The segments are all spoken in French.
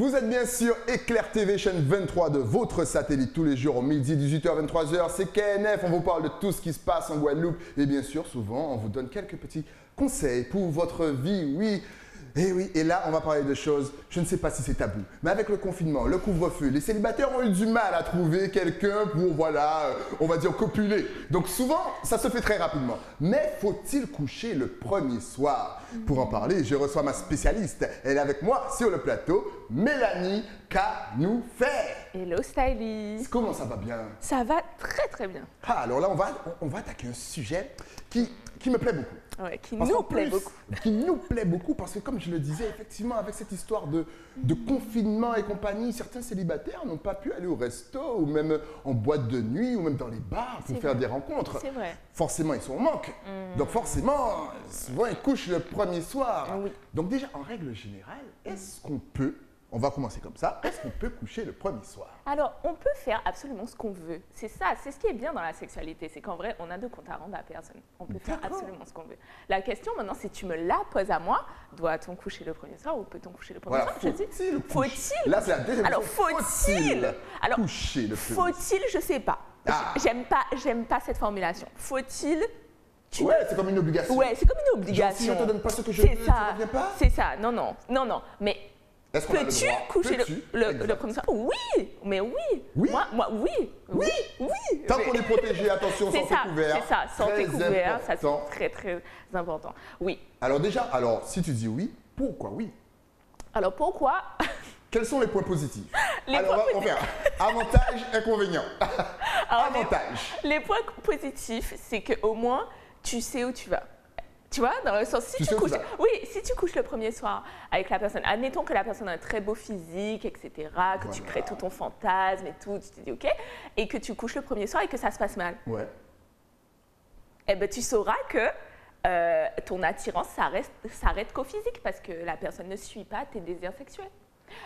Vous êtes bien sûr Éclair TV, chaîne 23 de votre satellite tous les jours au midi, 18h, 23h. C'est KNF, on vous parle de tout ce qui se passe en Guadeloupe. Et bien sûr, souvent, on vous donne quelques petits conseils pour votre vie. Oui, et oui, et là, on va parler de choses, je ne sais pas si c'est tabou, mais avec le confinement, le couvre-feu, les célibataires ont eu du mal à trouver quelqu'un pour, voilà, on va dire copuler. Donc souvent, ça se fait très rapidement. Mais faut-il coucher le premier soir? Pour en parler, je reçois ma spécialiste. Elle est avec moi sur le plateau, Mélanie Canoufet. Hello stylist. Comment ça va bien? Ça va très très bien. Ah, alors là, on va attaquer un sujet qui me plaît beaucoup. Ouais, qui Parce nous qu'en plaît plus, beaucoup. Qui nous plaît beaucoup parce que, comme je le disais, effectivement, avec cette histoire de confinement et compagnie, certains célibataires n'ont pas pu aller au resto ou même en boîte de nuit ou même dans les bars pour faire des rencontres. C'est vrai. Forcément, ils sont en manque. Donc forcément, souvent, ils couchent le premier soir. Oui. Donc déjà, en règle générale, est-ce qu'on peut, on va commencer comme ça, est-ce qu'on peut coucher le premier soir? Alors, on peut faire absolument ce qu'on veut. C'est ça, c'est ce qui est bien dans la sexualité. C'est qu'en vrai, on a de compte à rendre à personne. On peut faire absolument ce qu'on veut. La question maintenant, si tu me la poses à moi, doit-on coucher le premier soir ou peut-on coucher le premier soir? Je dis, faut-il? Là, c'est la deuxième Alors, question. faut-il? Alors, coucher le premier soir? faut-il? Je sais pas. Ah. J'aime pas cette formulation. Faut-il? Ouais, c'est comme une obligation. Ouais, c'est comme une obligation. Genre, si je te donne pas ce que je veux, tu ne reviens pas? C'est ça. Non, non, non, non. Mais est-ce qu'on a le peux-tu droit? coucher Peux-tu? le premier soir? Oui, mais oui. Oui? Moi, oui. Oui. Oui. Tant Mais- qu'on est protégé, attention, C'est santé ça, couvert. c'est ça. Santé Très couvert, ça important. c'est très très important. Oui. Alors déjà, si tu dis oui, pourquoi oui? Alors pourquoi? Quels sont les points positifs? Les Alors, points on va faire avantage, inconvénient. Alors, Avantage. les points positifs, c'est qu'au moins tu sais où tu vas. Tu vois, dans le sens, si Tu tu sais où tu couches, vas. oui, si tu couches le premier soir avec la personne, admettons que la personne a un très beau physique, etc., que tu crées tout ton fantasme et tout, tu te dis ok, et que tu couches le premier soir et que ça se passe mal, Ouais. eh ben tu sauras que ton attirance s'arrête qu'au physique parce que la personne ne suit pas tes désirs sexuels.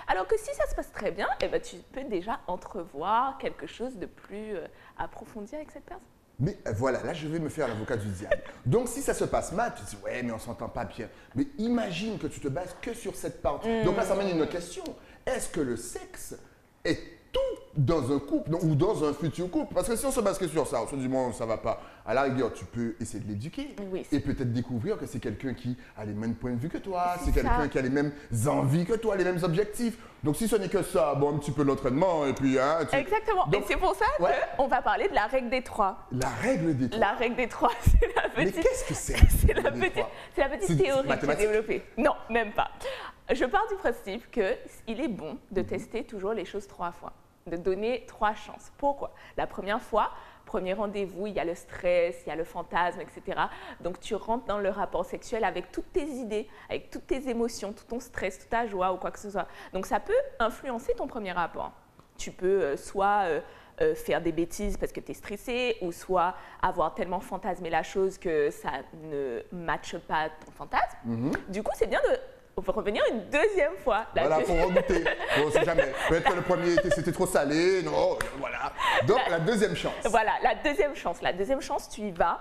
Alors que si ça se passe très bien, eh ben tu peux déjà entrevoir quelque chose de plus approfondi avec cette personne. Mais voilà, là je vais me faire l'avocat du diable. Donc si ça se passe mal, tu te dis ouais mais on s'entend pas bien. Mais imagine que tu te bases que sur cette partie. Donc là ça mène une question. Est-ce que le sexe est tout dans un couple ou dans un futur couple? Parce que si on se base que sur ça, on se dit bon ça va pas. À la rigueur tu peux essayer de l'éduquer Oui, et peut-être découvrir que c'est quelqu'un qui a les mêmes points de vue que toi, c'est ça. quelqu'un qui a les mêmes envies que toi, les mêmes objectifs. Donc si ce n'est que ça, bon un petit peu d'entraînement et puis hein, Exactement. Donc, et c'est pour ça ouais. qu'on va parler de la règle des trois. La règle des trois. La règle des trois, c'est la Mais petite. qu'est-ce que c'est? C'est la petite C'est théorie que j'ai mathématique? développée. Non, même pas. Je pars du principe qu'il est bon de tester toujours les choses 3 fois, de donner 3 chances. Pourquoi? La première fois, premier rendez-vous, il y a le stress, il y a le fantasme, etc. Donc tu rentres dans le rapport sexuel avec toutes tes idées, avec toutes tes émotions, tout ton stress, toute ta joie ou quoi que ce soit. Donc ça peut influencer ton premier rapport. Tu peux faire des bêtises parce que tu es stressé ou soit avoir tellement fantasmé la chose que ça ne matche pas ton fantasme. Du coup, c'est bien de revenir une deuxième fois. Voilà, il faut regoûter. On ne sait jamais. Peut-être que le premier c'était trop salé. Non, voilà. Donc la deuxième chance. Voilà, la deuxième chance. La deuxième chance, tu y vas.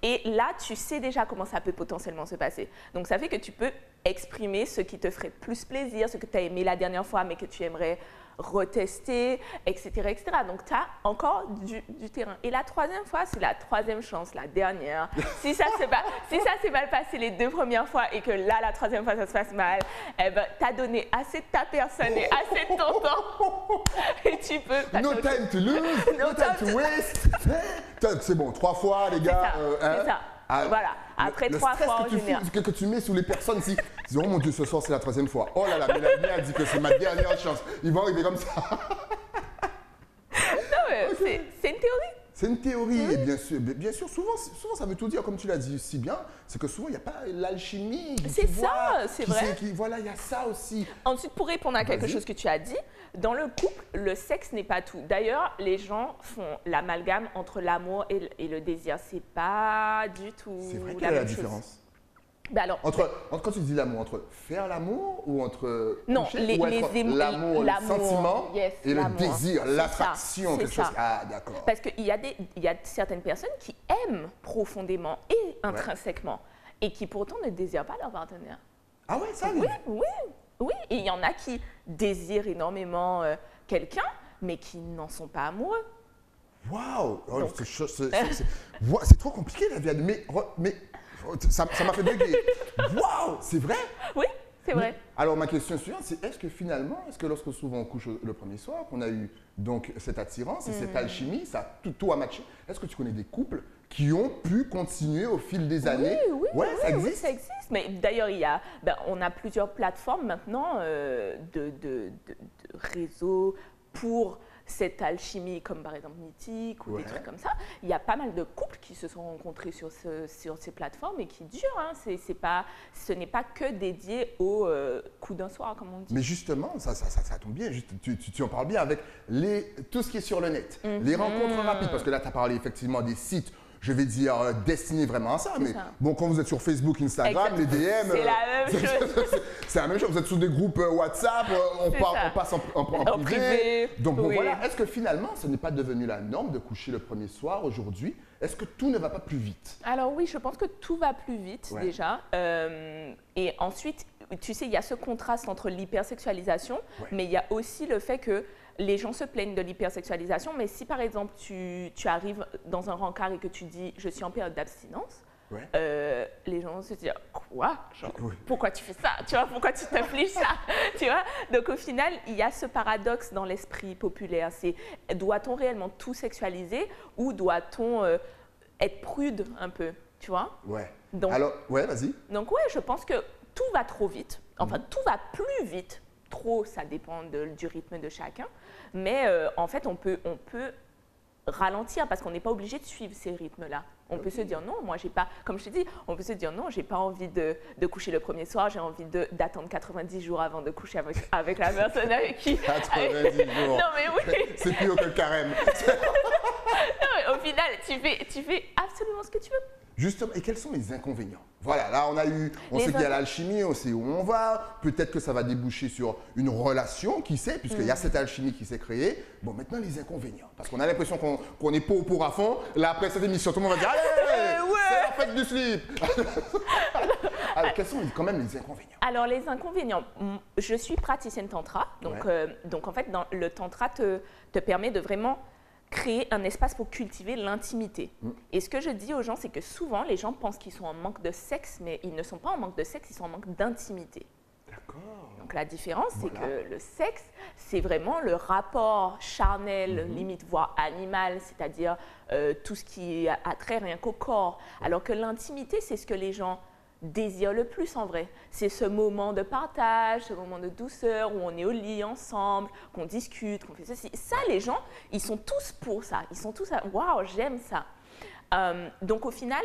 Et là, tu sais déjà comment ça peut potentiellement se passer. Donc, ça fait que tu peux exprimer ce qui te ferait plus plaisir, ce que tu as aimé la dernière fois, mais que tu aimerais retester, etc. etc. Donc, tu as encore du terrain. Et la troisième fois, c'est la troisième chance, la dernière. Si ça s'est mal passé les 2 premières fois et que là, la troisième fois, ça se passe mal, eh ben, tu as donné assez de ta personne et assez de ton temps. Et tu peux... No time to lose, no time to waste. C'est bon, 3 fois, les gars. C'est ça. Voilà. Après 3 fois en général. Le stress que tu mets sous les personnes, si oh mon Dieu, ce soir c'est la 3e fois. Oh là là, Mélanie a dit que c'est ma dernière chance. Ils vont arriver comme ça. Non, mais c'est une théorie. C'est une théorie, et bien sûr, souvent ça veut tout dire, comme tu l'as dit si bien, c'est que souvent il n'y a pas l'alchimie. C'est ça, c'est vrai. Voilà, il y a ça aussi. Ensuite, pour répondre à quelque chose que tu as dit, dans le couple, le sexe n'est pas tout. D'ailleurs, les gens font l'amalgame entre l'amour et le désir. C'est pas du tout C'est vrai la quelle est la même chose. différence? Ben alors, Quand tu dis l'amour, entre faire l'amour ou entre non, coucher, ou entre l'amour, le sentiment yes, et le l'amour. désir, C'est l'attraction, ça, quelque c'est chose. ça. Ah, d'accord. Parce qu'il y a certaines personnes qui aiment profondément et intrinsèquement et qui pourtant ne désirent pas leur partenaire. Ah ouais, ça arrive. Oui, oui, oui. Et il y en a qui désirent énormément quelqu'un, mais qui n'en sont pas amoureux. Waouh! Oh, Donc. c'est trop compliqué la vie. Mais ça m'a fait bugger. Waouh! C'est vrai? Oui, c'est vrai. Alors ma question suivante, c'est est-ce que lorsque souvent on couche le premier soir, qu'on a eu donc cette attirance et cette alchimie, tout a matché, est-ce que tu connais des couples qui ont pu continuer au fil des années? Oui, ça existe. oui, ça existe. Mais d'ailleurs, on a plusieurs plateformes maintenant de réseaux pour cette alchimie, comme par exemple Mythique ou des trucs comme ça. Il y a pas mal de couples qui se sont rencontrés sur ces plateformes et qui durent. Hein. Ce n'est pas que dédié au coup d'un soir, comme on dit. Mais justement, ça tombe bien, tu en parles bien avec tout ce qui est sur le net, les rencontres rapides, parce que là, tu as parlé effectivement des sites, je vais dire, destinés vraiment à ça. Mais bon, quand vous êtes sur Facebook, Instagram, les DM… C'est la même chose. C'est la même chose. Vous êtes sur des groupes WhatsApp, on passe en privé. Donc bon, voilà. Est-ce que finalement, ce n'est pas devenu la norme de coucher le premier soir aujourd'hui? Est-ce que tout ne va pas plus vite? Alors oui, je pense que tout va plus vite déjà. Et ensuite, tu sais, il y a ce contraste entre l'hypersexualisation, mais il y a aussi le fait que les gens se plaignent de l'hypersexualisation, mais si par exemple tu arrives dans un rencard et que tu dis « je suis en période d'abstinence », les gens vont se dire quoi, genre, pourquoi tu fais ça, tu vois, pourquoi tu t'infliges ça, tu vois. Donc au final, il y a ce paradoxe dans l'esprit populaire, c'est doit-on réellement tout sexualiser ou doit-on être prude un peu, tu vois. Donc, alors, vas-y. Donc je pense que tout va trop vite, enfin tout va plus vite. Trop, ça dépend du rythme de chacun, mais en fait on peut ralentir parce qu'on n'est pas obligé de suivre ces rythmes-là. On peut se dire non, moi j'ai pas, comme je t'ai dit, on peut se dire non, j'ai pas envie de coucher le premier soir, j'ai envie d'attendre 90 jours avant de coucher avec la personne avec qui… 90 jours. Non mais oui. C'est plus haut que le carême. Non, mais au final, tu fais absolument ce que tu veux. Justement, et quels sont les inconvénients? Voilà, là on sait qu'il y a l'alchimie, on sait où on va, peut-être que ça va déboucher sur une relation, qui sait, puisqu'il y a cette alchimie qui s'est créée. Bon, maintenant les inconvénients, parce qu'on a l'impression qu'on est pour à fond, là après cette émission, tout le monde va dire « Allez, c'est la fête du slip !» Alors, quels sont quand même les inconvénients? Alors les inconvénients, je suis praticienne tantra, donc en fait le tantra te permet de vraiment créer un espace pour cultiver l'intimité. Et ce que je dis aux gens, c'est que souvent, les gens pensent qu'ils sont en manque de sexe, mais ils ne sont pas en manque de sexe, ils sont en manque d'intimité. D'accord. Donc la différence, c'est que le sexe, c'est vraiment le rapport charnel, limite voire animal, c'est-à-dire tout ce qui a trait rien qu'au corps. Alors que l'intimité, c'est ce que les gens désirent le plus en vrai. C'est ce moment de partage, ce moment de douceur où on est au lit ensemble, qu'on discute, qu'on fait ceci. Ça, les gens, ils sont tous pour ça. Ils sont tous « waouh, j'aime ça ». Donc au final,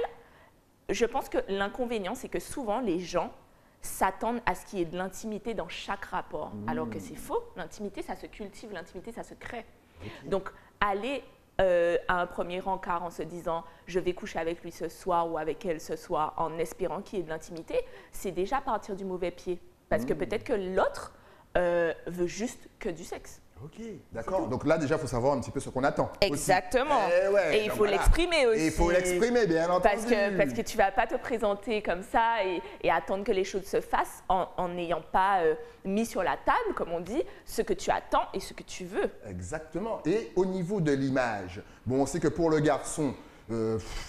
je pense que l'inconvénient, c'est que souvent les gens s'attendent à ce qu'il y ait de l'intimité dans chaque rapport, alors que c'est faux. L'intimité, ça se cultive, l'intimité, ça se crée. Donc aller à un premier rencard en se disant « je vais coucher avec lui ce soir ou avec elle ce soir » en espérant qu'il y ait de l'intimité, c'est déjà partir du mauvais pied. Parce que peut-être que l'autre veut juste que du sexe. Ok, d'accord. Donc là, déjà, il faut savoir un petit peu ce qu'on attend. Exactement. Et il faut l'exprimer aussi. Et il faut l'exprimer, bien entendu. Parce que tu ne vas pas te présenter comme ça et attendre que les choses se fassent en n'ayant pas mis sur la table, comme on dit, ce que tu attends et ce que tu veux. Exactement. Et au niveau de l'image, bon, on sait que pour le garçon,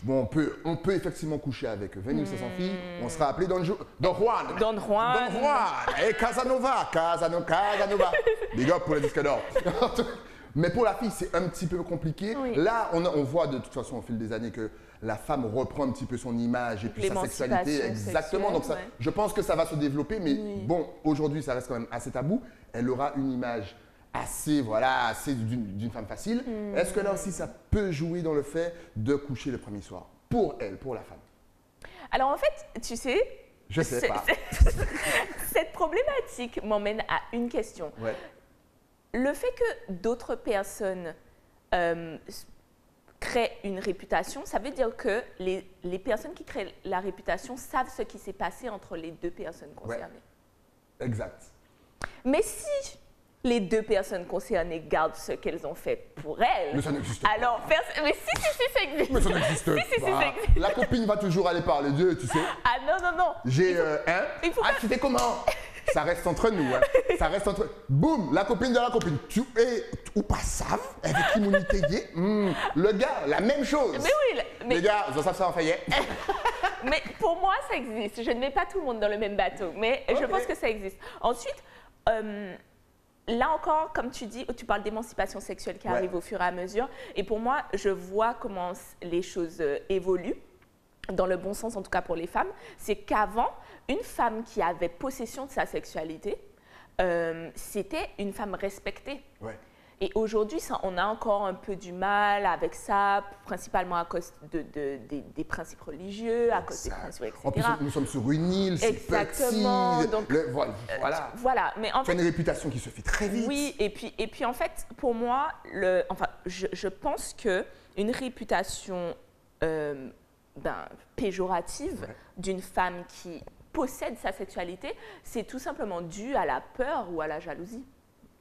bon, on peut effectivement coucher avec Vénus et son fille. On sera appelé Don Juan. Don Juan. Et Casanova. Big up pour le disque d'or. Mais pour la fille, c'est un petit peu compliqué. Oui. Là, on voit de toute façon au fil des années que la femme reprend un petit peu son image et puis sa sexualité. Exactement. Donc ça, je pense que ça va se développer. Mais bon, aujourd'hui, ça reste quand même assez tabou. Elle aura une image assez d'une femme facile. Est-ce que là aussi, ça peut jouer dans le fait de coucher le premier soir pour elle, pour la femme? Alors en fait, tu sais… Je sais pas. Cette problématique m'emmène à une question. Le fait que d'autres personnes créent une réputation, ça veut dire que les personnes qui créent la réputation savent ce qui s'est passé entre les deux personnes concernées. Exact. Mais si les deux personnes concernées gardent ce qu'elles ont fait pour elles. Mais ça n'existe pas. Alors, mais si, ça existe. Mais ça n'existe pas. La copine va toujours aller parler d'eux, tu sais. Ah non. J'ai tu fais comment? Ça reste entre nous. Hein. Ça reste entre. Boum, la copine de la copine. Tu es ou pas savent avec immunité liée. Le gars, la même chose. Mais oui, mais, les gars, ils savent ça en fait. mais pour moi, ça existe. Je ne mets pas tout le monde dans le même bateau, mais je pense que ça existe. Ensuite, là encore, comme tu dis, tu parles d'émancipation sexuelle qui arrive au fur et à mesure. Et pour moi, je vois comment les choses évoluent, dans le bon sens en tout cas pour les femmes. C'est qu'avant, une femme qui avait possession de sa sexualité, c'était une femme respectée. Ouais. Et aujourd'hui, on a encore un peu du mal avec ça, principalement à cause des principes religieux, à cause des principes, etc. En plus, nous sommes sur une île, c'est exactement. petit. Donc, voilà. Voilà. Mais en tu as fait, une réputation qui se fait très vite. Oui, et puis en fait, pour moi, je pense qu'une réputation péjorative d'une femme qui possède sa sexualité, c'est tout simplement dû à la peur ou à la jalousie.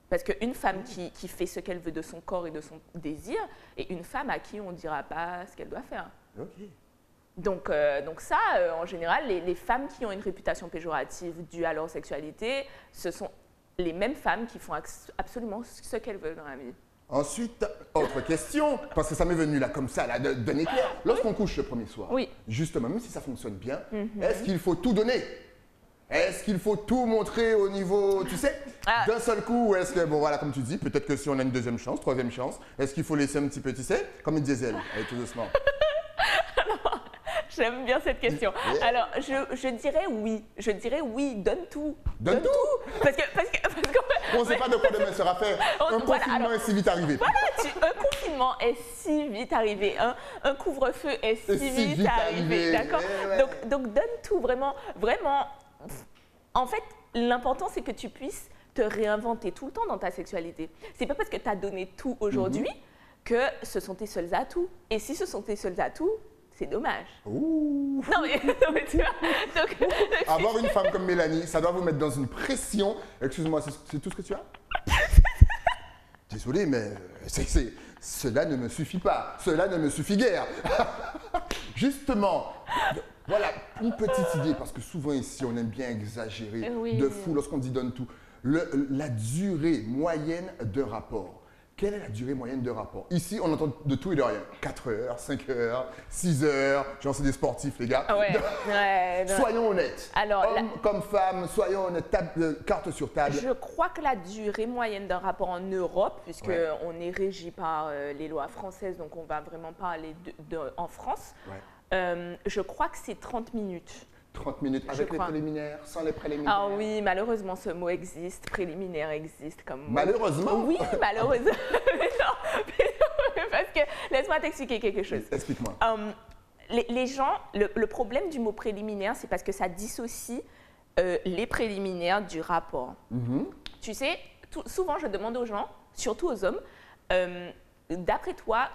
Parce qu'une femme qui fait ce qu'elle veut de son corps et de son désir, est une femme à qui on ne dira pas ce qu'elle doit faire. Okay. Donc ça, en général, les femmes qui ont une réputation péjorative due à leur sexualité, ce sont les mêmes femmes qui font absolument ce qu'elles veulent dans la vie. Ensuite, autre question, parce que ça m'est venu là comme ça, là, d'un éclair. Lorsqu'on couche le premier soir, justement, même si ça fonctionne bien, est-ce qu'il faut tout donner? Est-ce qu'il faut tout montrer au niveau, tu sais, d'un seul coup, ou est-ce que, bon voilà, comme tu dis, peut-être que si on a une deuxième chance, troisième chance, est-ce qu'il faut laisser un petit peu, tu sais, comme une diesel, allez, tout doucement. J'aime bien cette question. Alors, je dirais oui. Je dirais oui, donne tout. Donne tout. Parce que on ne sait pas de quoi demain sera fait. Un confinement est si vite arrivé. Voilà, un confinement est si vite arrivé. Un couvre-feu est si vite arrivé. D'accord. Donc, donne tout, vraiment. En fait, l'important, c'est que tu puisses te réinventer tout le temps dans ta sexualité. C'est pas parce que tu as donné tout aujourd'hui que ce sont tes seuls atouts. Et si ce sont tes seuls atouts, c'est dommage. Ouh. Non mais tu vois, donc, avoir une femme comme Mélanie, ça doit vous mettre dans une pression. Excuse-moi, c'est tout ce que tu as? Désolé, mais cela ne me suffit pas. Cela ne me suffit guère. Justement, voilà, une petite idée, parce que souvent ici, on aime bien exagérer de fou lorsqu'on dit donne tout. La durée moyenne d'un rapport. Quelle est la durée moyenne de rapport? Ici, on entend de tout et de rien. 4 heures, 5 heures, 6 heures. Genre, c'est des sportifs, les gars. Soyons honnêtes. Alors, hommes comme femmes, soyons honnêtes. Carte sur table. Je crois que la durée moyenne d'un rapport en Europe, puisqu'on est régi par les lois françaises, donc on va vraiment parler en France, je crois que c'est 30 minutes. 30 minutes avec les préliminaires, sans les préliminaires. Ah oui, malheureusement, ce mot existe, préliminaire existe comme mot. Malheureusement? Oui, malheureusement. Parce que, laisse-moi t'expliquer quelque chose. Explique-moi. Les gens, le problème du mot préliminaire, c'est parce que ça dissocie les préliminaires du rapport. Tu sais, souvent je demande aux gens, surtout aux hommes, d'après toi,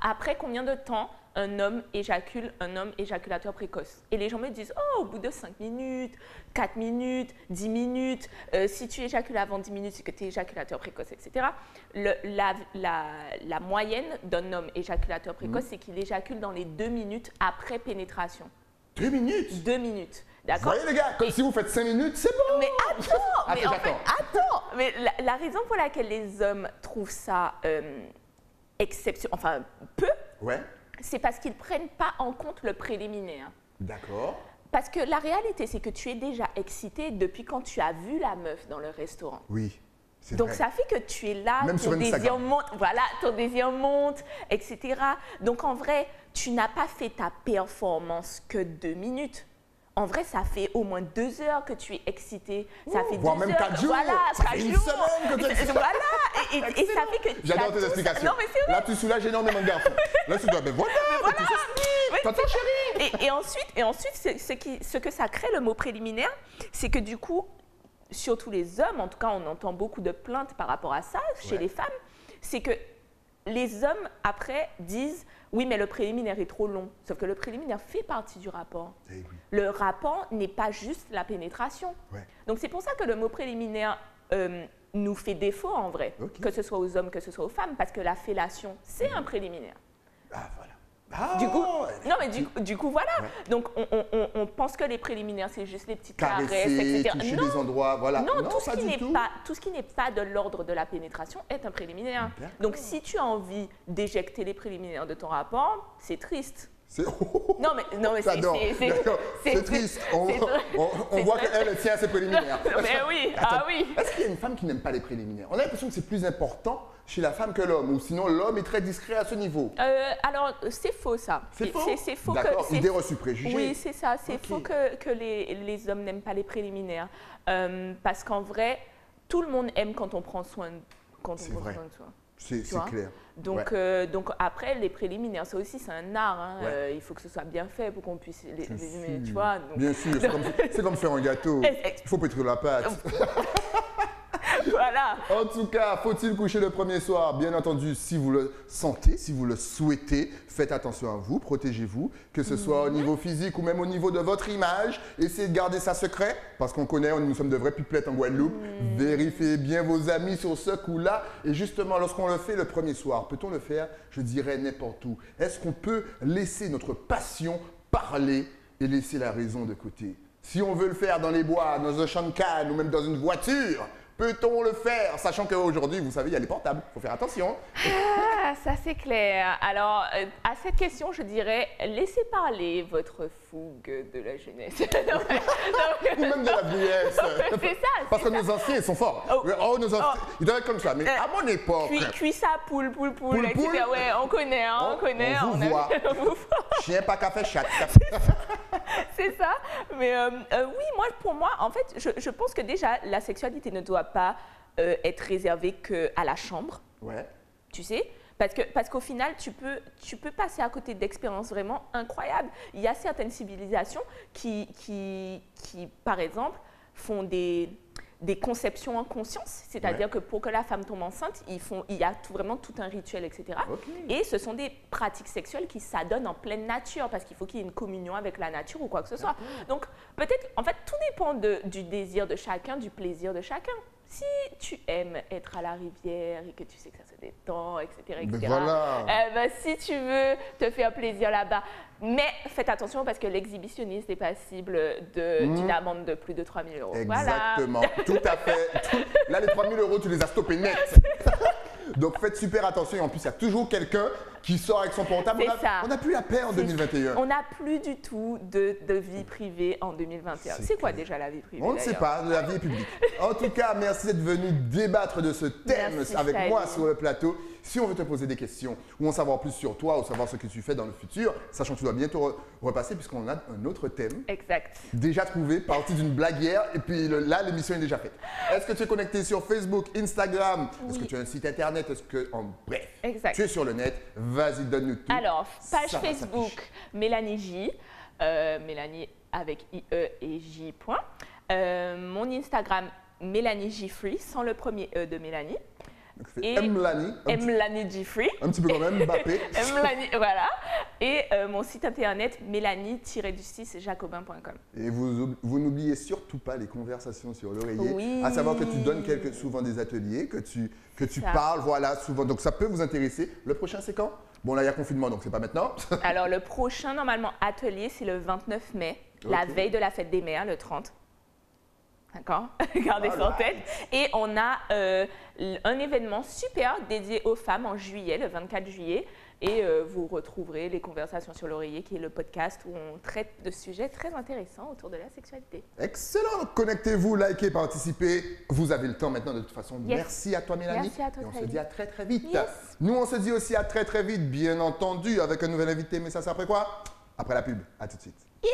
après combien de temps un homme éjaculateur précoce? Et les gens me disent, oh, au bout de 5 minutes, 4 minutes, 10 minutes, si tu éjacules avant 10 minutes, c'est que tu es éjaculateur précoce, etc. La moyenne d'un homme éjaculateur précoce, c'est qu'il éjacule dans les 2 minutes après pénétration. 2 minutes? 2 minutes. D'accord. Vous voyez les gars, comme si vous faites 5 minutes, c'est bon. Mais attends, mais la raison pour laquelle les hommes trouvent ça peu, c'est parce qu'ils ne prennent pas en compte le préliminaire. D'accord. Parce que la réalité, c'est que tu es déjà excité depuis quand tu as vu la meuf dans le restaurant. Oui. Donc ça fait que tu es là, même ton désir monte, ton désir monte, etc. Donc en vrai, tu n'as pas fait ta performance que 2 minutes. En vrai, ça fait au moins 2 heures que tu es excité. Ça fait 2 heures. Même 4 jours. Voilà, ça fait une semaine que tu es excité. Voilà, et ça fait que j'adore tes explications. Non, mais c'est vrai. Là, tu soulages énormément de garçons. Là, tu dois, mais voilà, tonton chéri. Et ensuite, ce que ça crée, le mot préliminaire, c'est que du coup, surtout les hommes, en tout cas, on entend beaucoup de plaintes par rapport à ça chez les femmes, c'est que les hommes, après, disent « oui, mais le préliminaire est trop long ». Sauf que le préliminaire fait partie du rapport. Le rapport n'est pas juste la pénétration. Donc, c'est pour ça que le mot préliminaire nous fait défaut, en vrai, que ce soit aux hommes, que ce soit aux femmes, parce que la fellation, c'est un préliminaire. Ah, voilà. Ah, Du coup, non, mais du coup, voilà. Ouais. Donc, on pense que les préliminaires, c'est juste les petites caresses, Caresser, etc. toucher Non, des endroits, voilà. non, tout pas du tout. ce qui n'est pas de l'ordre de la pénétration est un préliminaire. D'accord. Donc, si tu as envie d'éjecter les préliminaires de ton rapport, c'est triste. C'est Non, mais J'adore. D'accord. C'est triste. On voit qu'elle tient à ses préliminaires. Mais oui, Attends, ah oui. Est-ce qu'il y a une femme qui n'aime pas les préliminaires? On a l'impression que c'est plus important chez la femme que l'homme, ou sinon l'homme est très discret à ce niveau. Alors, c'est faux, ça. C'est faux? C'est faux D'accord, que... idée reçue, préjugée. Oui, c'est ça. C'est Ok. faux que les hommes n'aiment pas les préliminaires. Parce qu'en vrai, tout le monde aime quand on prend soin de C'est vrai. soi. C'est vois? clair. Donc, Ouais. donc après, les préliminaires, ça aussi, c'est un art. Hein. Ouais. Il faut que ce soit bien fait pour qu'on puisse les Bien aimer, sûr. tu vois. Donc, Bien sûr, c'est comme faire un gâteau. Il faut pétrir la pâte. voilà. En tout cas, faut-il coucher le premier soir? Bien entendu, si vous le sentez, si vous le souhaitez, faites attention à vous, protégez-vous, que ce soit au niveau physique ou même au niveau de votre image. Essayez de garder ça secret, parce qu'on connaît, nous sommes de vrais pipelettes en Guadeloupe. Vérifiez bien vos amis sur ce coup-là. Et justement, lorsqu'on le fait le premier soir, peut-on le faire, je dirais, n'importe où? Est-ce qu'on peut laisser notre passion parler et laisser la raison de côté? Si on veut le faire dans les bois, dans un champ de canne ou même dans une voiture, peut-on le faire? Sachant qu'aujourd'hui, vous savez, il y a les portables. Il faut faire attention. Ah, ça c'est clair. Alors, à cette question, je dirais, laissez parler votre fougue de la jeunesse. Ou même de la vieillesse. C'est ça. Parce que nos anciens, ils sont forts. Oh. Nos anciens, ils doivent être comme ça. Mais à mon époque, Cuit ça, poule, Poule, etc. poule. Ouais, on connaît, hein, on connaît. on vous voit. on vous voit. chien pas café chat. C'est ça. Mais oui, pour moi, en fait, je pense que déjà, la sexualité ne doit pas être réservée qu'à la chambre, Ouais. tu sais. Parce qu'au final, tu peux passer à côté d'expériences vraiment incroyables. Il y a certaines civilisations qui par exemple, font des conceptions en conscience. C'est-à-dire que pour que la femme tombe enceinte, il y a vraiment tout un rituel, etc. Ok. Et ce sont des pratiques sexuelles qui s'adonnent en pleine nature, parce qu'il faut qu'il y ait une communion avec la nature ou quoi que ce soit. Donc, peut-être, en fait, tout dépend du désir de chacun, du plaisir de chacun. Si tu aimes être à la rivière et que tu sais que ça se détend, etc., Ben voilà. si tu veux te faire plaisir là-bas, mais faites attention parce que l'exhibitionniste est passible d'une amende de plus de 3 000 €. Exactement. Tout à fait. Là, les 3 000 €, tu les as stoppés net. Donc, faites super attention. Et en plus, il y a toujours quelqu'un qui sort avec son portable. C'est ça. On n'a plus la paix en 2021. On n'a plus du tout de vie privée en 2021. C'est quoi déjà la vie privée? On ne sait d'ailleurs? pas, la vie est publique. En tout cas, merci d'être venu débattre de ce thème Merci, avec Shadi. moi sur le plateau. Si on veut te poser des questions ou en savoir plus sur toi ou savoir ce que tu fais dans le futur, sachant que tu dois bientôt repasser puisqu'on a un autre thème Exact. déjà trouvé, parti d'une blague hier et puis là, l'émission est déjà faite. Est-ce que tu es connecté sur Facebook, Instagram? Est-ce que tu as un site internet? Est-ce que, bref, Exact. tu es sur le net? Vas-y, donne-nous tout. Alors, page Ça va Facebook, s'afficher. Mélanie J, Mélanie avec IE et J. Mon Instagram, Mélanie J Free, sans le premier E de Mélanie. Donc, c'est Et Mlani, Mélanie J Free. un petit peu quand même, Mbappé. Mélanie, voilà. Et mon site internet, mélanie-du6jacobin.com. Et vous n'oubliez surtout pas les conversations sur l'oreiller. Oui. À savoir que tu donnes souvent des ateliers, que tu Ça. parles, voilà, souvent. Donc ça peut vous intéresser. Le prochain, c'est quand? Bon, là, il y a confinement, donc c'est pas maintenant. Alors, le prochain, normalement, atelier, c'est le 29 mai, la Ok. veille de la fête des mères, le 30. D'accord? Gardez ça en tête. Et on a un événement super dédié aux femmes en juillet, le 24 juillet. Et vous retrouverez les conversations sur l'oreiller, qui est le podcast où on traite de sujets très intéressants autour de la sexualité. Excellent. Connectez-vous, likez, participez. Vous avez le temps maintenant de toute façon. Yes. Merci à toi, Mélanie. Merci à toi, Et on se Shadi. dit à très, très vite. Yes. Nous, on se dit aussi à très, très vite, bien entendu, avec un nouvel invité. Mais ça, c'est après quoi? Après la pub. À tout de suite. Yeah.